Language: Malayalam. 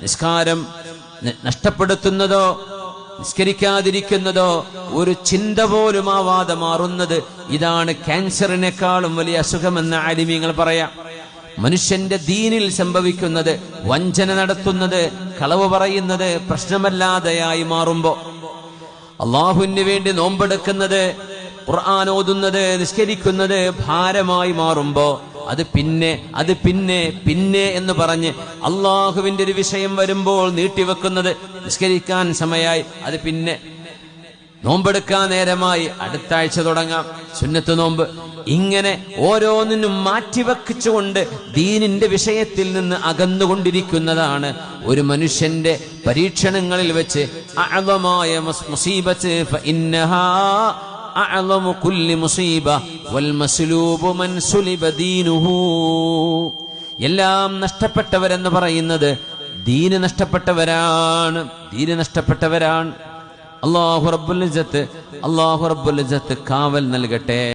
നിസ്കാരം നഷ്ടപ്പെടുത്തുന്നതോ നിസ്കരിക്കാതിരിക്കുന്നതോ ഒരു ചിന്ത പോലും ആവാതെ മാറുന്നത്, ഇതാണ് ക്യാൻസറിനേക്കാളും വലിയ അസുഖമെന്ന് ആലിമീങ്ങൾ പറയാം. മനുഷ്യന്റെ ദീനിൽ സംഭവിക്കുന്നത്, വഞ്ചന നടത്തുന്നത്, കളവ് പറയുന്നത് പ്രശ്നമല്ലാതെയായി മാറുമ്പോ, അള്ളാഹുവിന് വേണ്ടി നോമ്പെടുക്കുന്നത്, ഖുർആൻ ഓതുന്നത്, നിസ്കരിക്കുന്നത് ഭാരമായി മാറുമ്പോ അത് പിന്നെ എന്ന് പറഞ്ഞ് അള്ളാഹുവിന്റെ ഒരു വിഷയം വരുമ്പോൾ നീട്ടിവെക്കുന്നത്, നിസ്കരിക്കാൻ സമയമായി അത് പിന്നെ, നോമ്പെടുക്കാൻ നേരമായി അടുത്ത ആഴ്ച തുടങ്ങാം സുന്നത്ത് നോമ്പ്, ഇങ്ങനെ ഓരോന്നിനും മാറ്റിവെച്ചുകൊണ്ട് ദീനിന്റെ വിഷയത്തിൽ നിന്ന് അകന്നുകൊണ്ടിരിക്കുന്നതാണ് ഒരു മനുഷ്യന്റെ പരീക്ഷണങ്ങളിൽ വെച്ച് അഅ്ളമായ മുസീബത്ത്. ഫഇന്നഹാ അഅ്ളമു കുല്ലി മുസീബ വൽ മസ്ലൂബു മൻ സുലിബ ദീനുഹു. എല്ലാം നഷ്ടപ്പെട്ടവരെന്ന് പറയുന്നത് ദീന് നഷ്ടപ്പെട്ടവരാണ്. അല്ലാഹു റബ്ബുൽ ഇസ്സത്ത് കാവൽ നൽകട്ടെ.